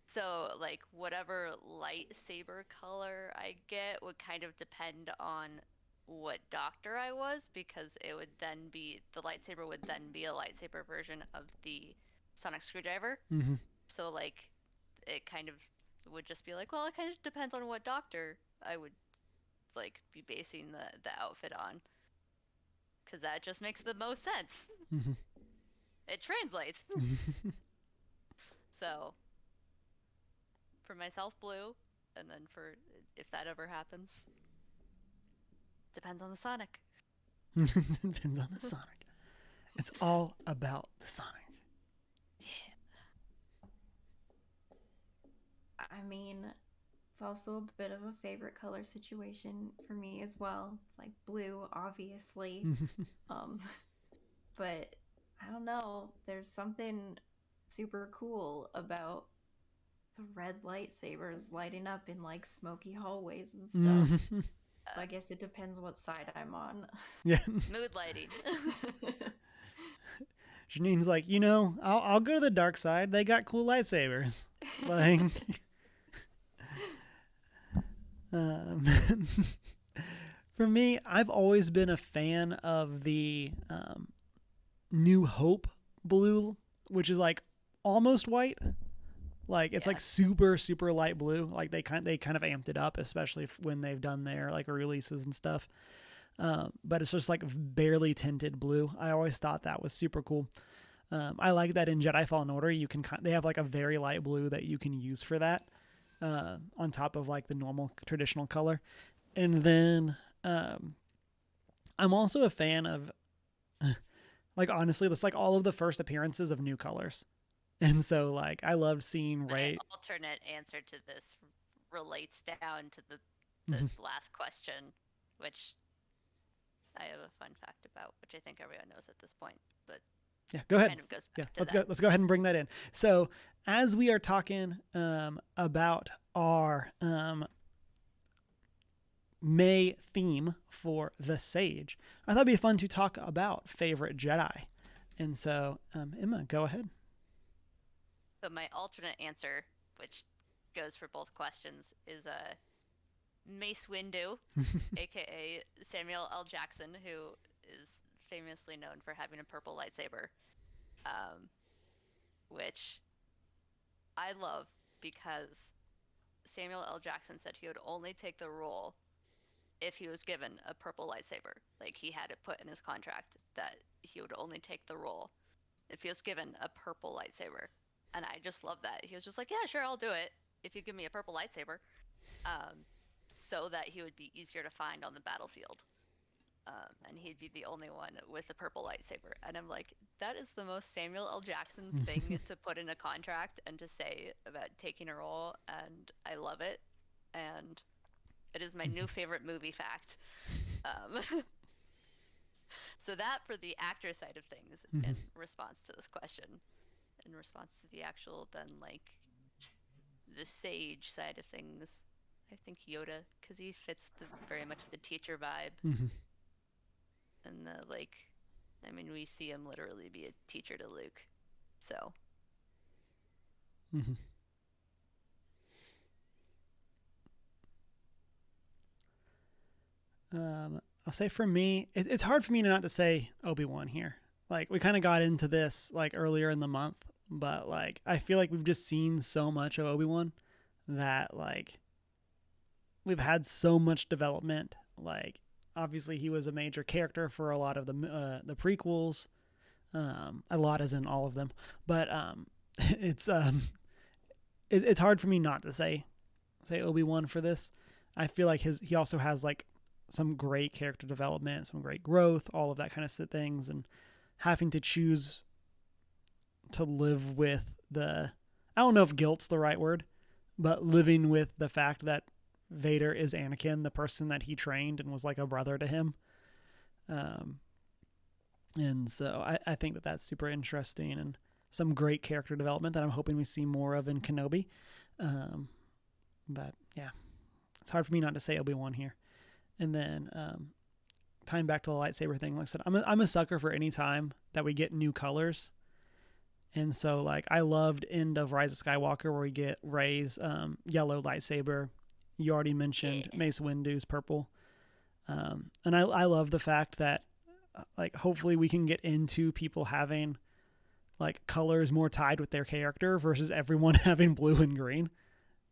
So, like, whatever lightsaber color I get would kind of depend on what Doctor I was, because it would then be the lightsaber would then be a lightsaber version of the sonic screwdriver. Mm-hmm. So, like, it kind of would just be like, well, it kind of depends on what Doctor I would like be basing the outfit on, because that just makes the most sense. Mm-hmm. It translates. So for myself, blue, and then for if that ever happens, depends on the Sonic. Depends on the Sonic. It's all about the Sonic. Yeah. I mean, it's also a bit of a favorite color situation for me as well. It's like blue, obviously. But I don't know. There's something super cool about the red lightsabers lighting up in like smoky hallways and stuff. So I guess it depends what side I'm on. Yeah. Mood lighting. Janine's like, I'll go to the dark side. They got cool lightsabers. Like, for me, I've always been a fan of the New Hope blue, which is like almost white. Like it's like super super light blue. Like they kind of amped it up, especially when they've done their like releases and stuff. But it's just like barely tinted blue. I always thought that was super cool. I like that in Jedi Fallen Order they have like a very light blue that you can use for that on top of like the normal traditional color. And then I'm also a fan of like honestly, that's like all of the first appearances of new colors. And so, like, I loved seeing Rey. My alternate answer to this relates down to the last question, which I have a fun fact about, which I think everyone knows at this point. But yeah, go ahead. Kind of goes back let's to that. Let's go ahead and bring that in. So, as we are talking about our May theme for the Sage, I thought it'd be fun to talk about favorite Jedi. And so, Emma, go ahead. So my alternate answer, which goes for both questions, is Mace Windu, aka Samuel L. Jackson, who is famously known for having a purple lightsaber, which I love because Samuel L. Jackson said he would only take the role if he was given a purple lightsaber. Like, he had it put in his contract that he would only take the role if he was given a purple lightsaber. And I just love that. He was just like, yeah, sure, I'll do it if you give me a purple lightsaber, so that he would be easier to find on the battlefield. And he'd be the only one with a purple lightsaber. And I'm like, that is the most Samuel L. Jackson thing to put in a contract and to say about taking a role. And I love it. And it is my new favorite movie fact. So that for the actor side of things in response to this question. In response to the actual, then, like, the sage side of things, I think Yoda, because he fits very much the teacher vibe. And the, like, I mean, we see him literally be a teacher to Luke. So. Mm-hmm. I'll say for me, it's hard for me not to say Obi-Wan here. Like, we kind of got into this like earlier in the month, but like I feel like we've just seen so much of Obi-Wan that like we've had so much development. Like, obviously he was a major character for a lot of the prequels, a lot as in all of them. But it's it's hard for me not to say Obi-Wan for this. I feel like he also has like some great character development, some great growth, all of that kind of things, and having to choose to live with I don't know if guilt's the right word, but living with the fact that Vader is Anakin, the person that he trained and was like a brother to him. And so I think that that's super interesting and some great character development that I'm hoping we see more of in Kenobi. But yeah, it's hard for me not to say Obi-Wan here. And then tying back to the lightsaber thing, like I said, I'm a sucker for any time that we get new colors. And so like I loved End of Rise of Skywalker where we get Rey's yellow lightsaber. You already mentioned Mace Windu's purple. And I love the fact that like hopefully we can get into people having like colors more tied with their character versus everyone having blue and green.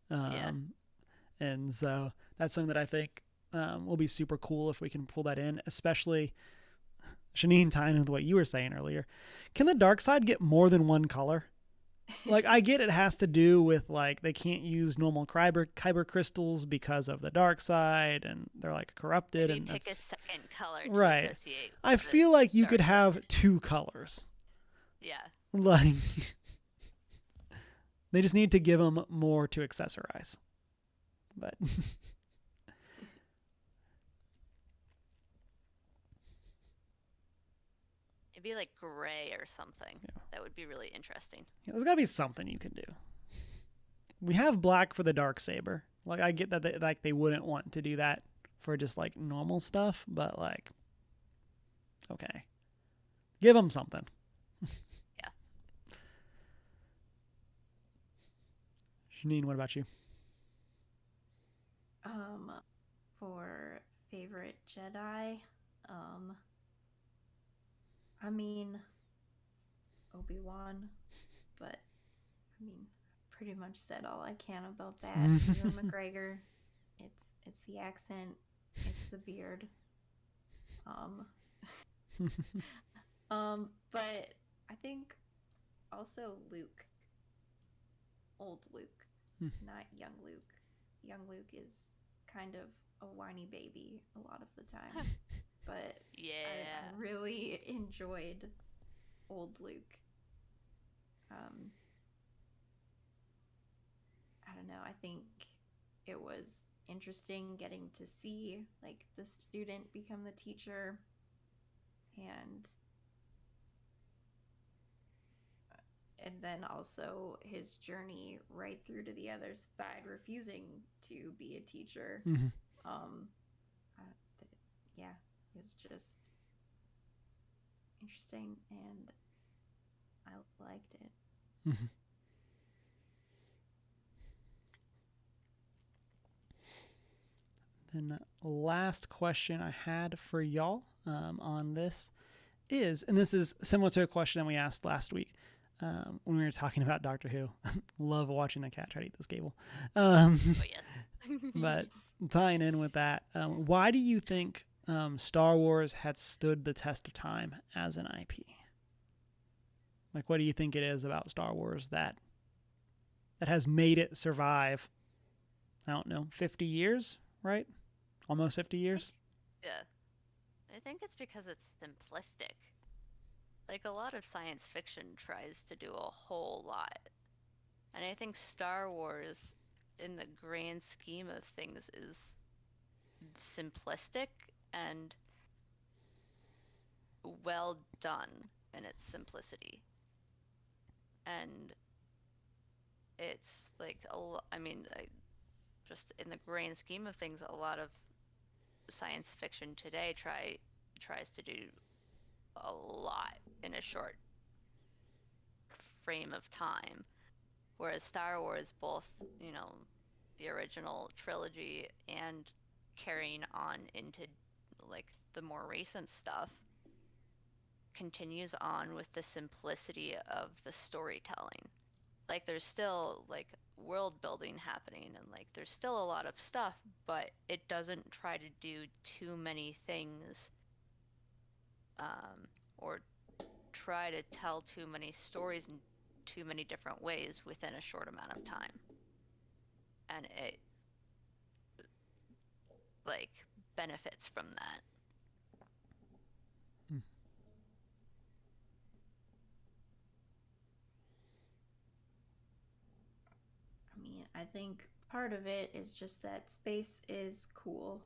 And so that's something that I think will be super cool if we can pull that in, especially Shanine tying with what you were saying earlier. Can the dark side get more than one color? Like, I get it has to do with like they can't use normal kyber crystals because of the dark side, and they're like corrupted. Maybe and pick that's a second color to right. associate. I feel like you could side. have two colors. Yeah. Like they just need to give them more to accessorize. But maybe like gray or something. Yeah. That would be really interesting. Yeah, there's got to be something you can do. We have black for the dark saber. Like I get that they wouldn't want to do that for just like normal stuff, but like okay. Give them something. Yeah. Janine, what about you? For favorite Jedi, I mean Obi-Wan, but I mean pretty much said all I can about that. Ewan McGregor, it's the accent, it's the beard. But I think also Luke, old Luke, not young Luke. Young Luke is kind of a whiny baby a lot of the time, but yeah, I really enjoyed old Luke. I don't know, I think it was interesting getting to see like the student become the teacher, and then also his journey right through to the other side, refusing to be a teacher. Mm-hmm. Yeah, it was just interesting, and I liked it. Mm-hmm. Then the last question I had for y'all on this is, and this is similar to a question that we asked last week when we were talking about Doctor Who. Love watching the cat try to eat this cable. Oh, yes. But tying in with that, why do you think Star Wars had stood the test of time as an IP? Like, what do you think it is about Star Wars that has made it survive, I don't know, 50 years, right? Almost 50 years? Yeah. I think it's because it's simplistic. Like, a lot of science fiction tries to do a whole lot. And I think Star Wars, in the grand scheme of things, is simplistic and well done in its simplicity. And it's like, just in the grand scheme of things, a lot of science fiction today tries to do a lot in a short frame of time. Whereas Star Wars, both, you know, the original trilogy and carrying on into like the more recent stuff, continues on with the simplicity of the storytelling. Like there's still like world building happening and like there's still a lot of stuff, but it doesn't try to do too many things or try to tell too many stories in too many different ways within a short amount of time. And it like benefits from that. I mean, I think part of it is just that space is cool.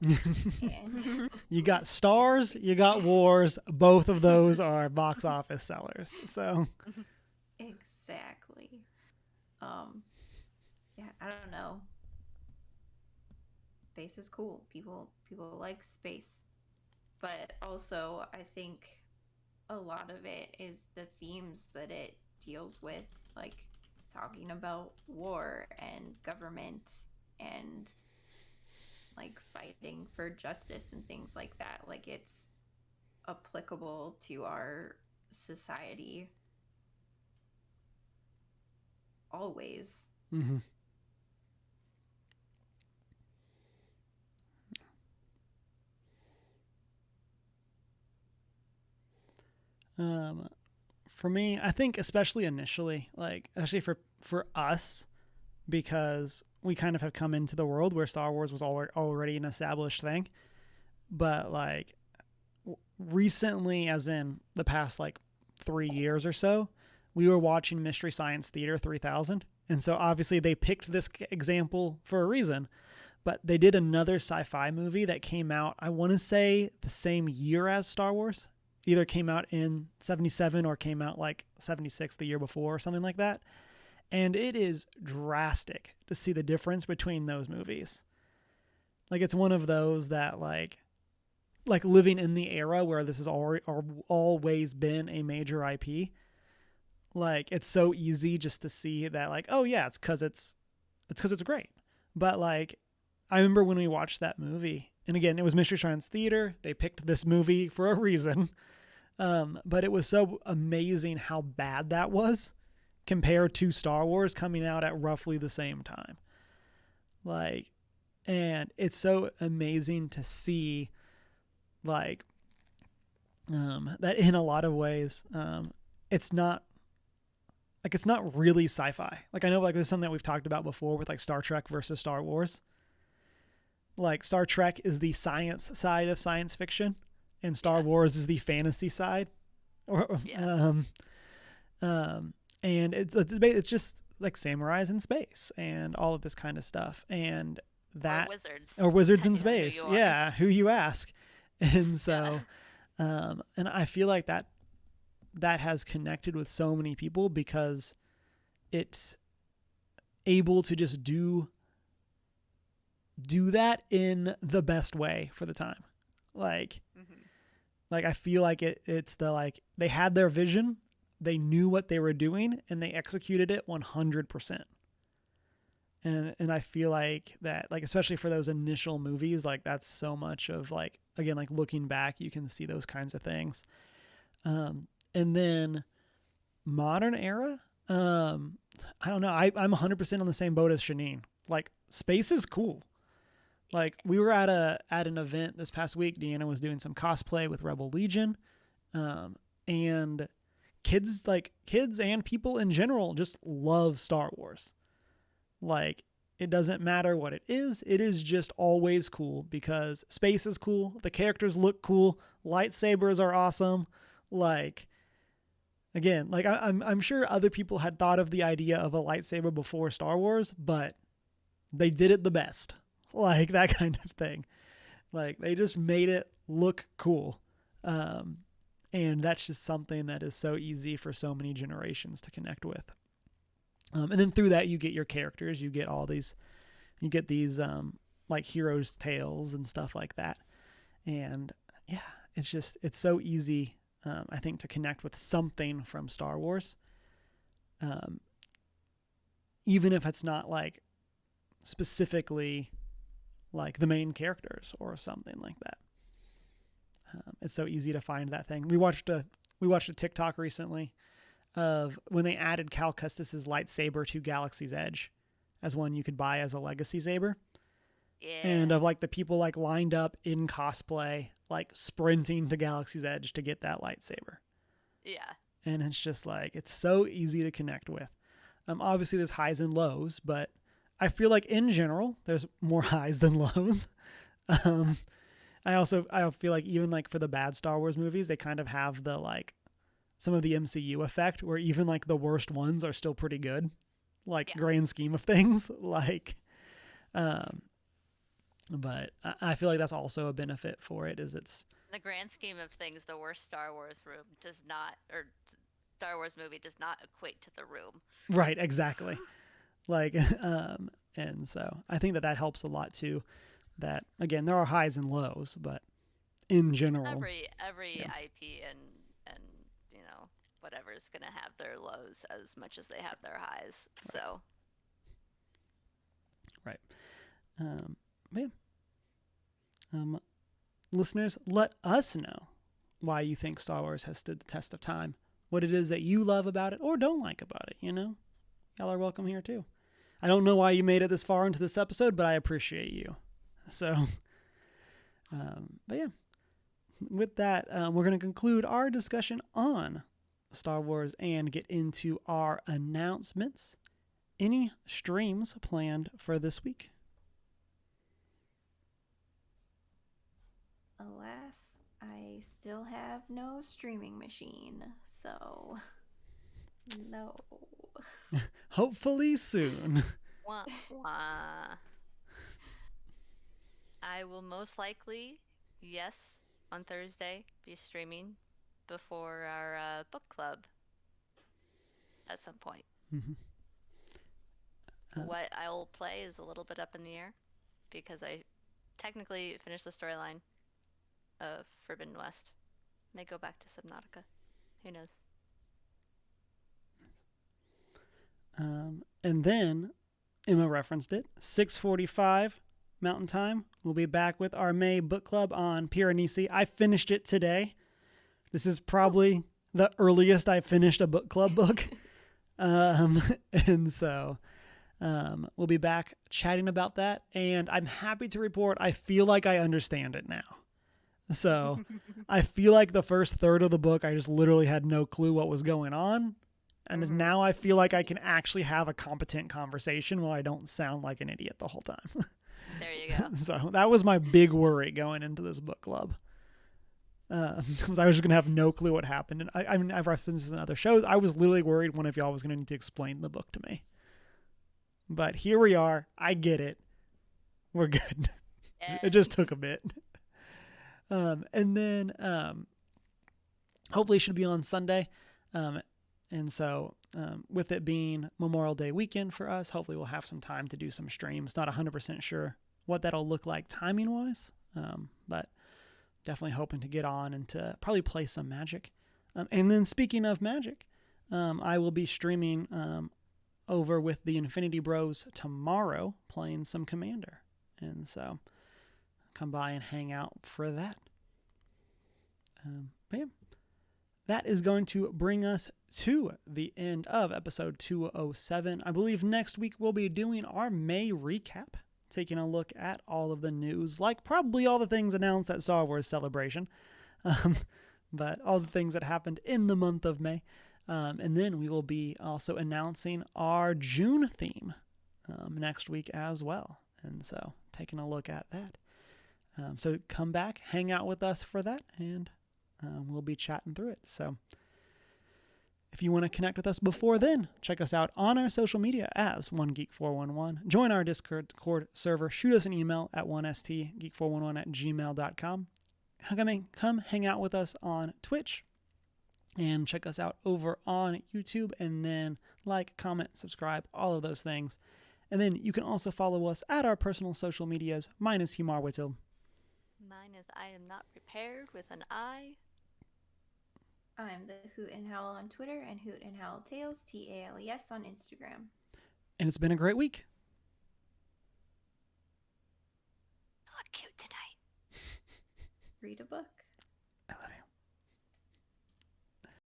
And You got stars, you got wars. Both of those are box office sellers. So exactly. Yeah, I don't know. Space is cool. People like space. But also I think a lot of it is the themes that it deals with, like talking about war and government and like fighting for justice and things like that. Like it's applicable to our society always. mm-hmm. For me, I think especially initially, like especially for us, because we kind of have come into the world where Star Wars was already an established thing. But like recently, as in the past like 3 years or so, we were watching Mystery Science Theater 3000. And so obviously they picked this example for a reason. But they did another sci-fi movie that came out, I want to say, the same year as Star Wars. Either came out in 77 or came out like 76 the year before or something like that. And it is drastic to see the difference between those movies. Like it's one of those that like living in the era where this has always been a major IP. Like it's so easy just to see that like, oh yeah, it's because it's great. But like I remember when we watched that movie, and again, it was Mystery Science Theater. They picked this movie for a reason. But it was so amazing how bad that was compared to Star Wars coming out at roughly the same time. Like, and it's so amazing to see like, that in a lot of ways, it's not really sci-fi. Like I know like this is something that we've talked about before with like Star Trek versus Star Wars. Like Star Trek is the science side of science fiction, and Star Wars is the fantasy side. And it's just like samurais in space and all of this kind of stuff, and that or wizards in space. Yeah, who you ask. And so, and I feel like that has connected with so many people because it's able to just do that in the best way for the time. Like, like I feel like it's the, like they had their vision, they knew what they were doing, and they executed it 100%. And I feel like that, like, especially for those initial movies, like that's so much of like, again, like looking back, you can see those kinds of things. And then modern era, I don't know. I'm 100% on the same boat as Shanine. Like space is cool. Like we were at an event this past week. Deanna was doing some cosplay with Rebel Legion. And kids and people in general just love Star Wars. Like it doesn't matter what it is just always cool because space is cool. The characters look cool. Lightsabers are awesome. Like, again, like I'm sure other people had thought of the idea of a lightsaber before Star Wars, but they did it the best. Like that kind of thing. Like they just made it look cool. And that's just something that is so easy for so many generations to connect with. And then through that, you get your characters, you get these like heroes' tales and stuff like that. And yeah, it's so easy I think, to connect with something from Star Wars. Even if it's not like specifically like the main characters or something like that. It's so easy to find that thing. We watched a TikTok recently of when they added Cal Kestis's lightsaber to Galaxy's Edge as one you could buy as a legacy saber. Yeah. And of like the people like lined up in cosplay, like sprinting to Galaxy's Edge to get that lightsaber. Yeah. And it's just like, it's so easy to connect with. Obviously there's highs and lows, but I feel like in general, there's more highs than lows. I feel like even like for the bad Star Wars movies, they kind of have the like some of the MCU effect where even like the worst ones are still pretty good, like grand scheme of things. Like, but I feel like that's also a benefit for it is it's in the grand scheme of things, the worst Star Wars movie does not equate to the room. Right. Exactly. Like, and so I think that helps a lot too. That again, there are highs and lows, but in general, every IP and whatever is gonna have their lows as much as they have their highs. Right. So, right. Yeah. Listeners, let us know why you think Star Wars has stood the test of time. What it is that you love about it or don't like about it. Y'all are welcome here too. I don't know why you made it this far into this episode, but I appreciate you. So, but yeah, with that, we're going to conclude our discussion on Star Wars and get into our announcements. Any streams planned for this week? Alas, I still have no streaming machine, so no. Hopefully soon. Wah, wah. I will most likely, yes, on Thursday, be streaming before our book club at some point. Mm-hmm. What I'll play is a little bit up in the air because I technically finished the storyline of Forbidden West. May go back to Subnautica. Who knows? And then Emma referenced it. 6:45 Mountain Time. We'll be back with our May book club on Piranesi. I finished it today. This is probably the earliest I finished a book club book. And so we'll be back chatting about that. And I'm happy to report I feel like I understand it now. So I feel like the first third of the book, I just literally had no clue what was going on. And now I feel like I can actually have a competent conversation while I don't sound like an idiot the whole time. There you go. So that was my big worry going into this book club. Because I was just going to have no clue what happened. And I mean, I've referenced this in other shows. I was literally worried one of y'all was going to need to explain the book to me. But here we are. I get it. We're good. It just took a bit. And then hopefully it should be on Sunday. And so with it being Memorial Day weekend for us, hopefully we'll have some time to do some streams. Not 100% sure what that'll look like timing-wise, but definitely hoping to get on and to probably play some Magic. And then speaking of Magic, I will be streaming over with the Infinity Bros tomorrow playing some Commander. And so come by and hang out for that. But yeah, that is going to bring us to the end of episode 207. I believe next week we'll be doing our May recap, taking a look at all of the news, like probably all the things announced at Star Wars Celebration, but all the things that happened in the month of May. And then we will be also announcing our June theme next week as well. And so taking a look at that. So come back, hang out with us for that, and we'll be chatting through it. So if you want to connect with us before then, check us out on our social media as OneGeek411. Join our Discord server. Shoot us an email at 1stgeek411@gmail.com. Come hang out with us on Twitch and check us out over on YouTube, and then like, comment, subscribe, all of those things. And then you can also follow us at our personal social medias. Mine is Humar Whittle. Mine is I am not prepared with an I. I'm the Hoot and Howl on Twitter and Hoot and Howl Tales, TALES on Instagram. And it's been a great week. You look cute tonight. Read a book.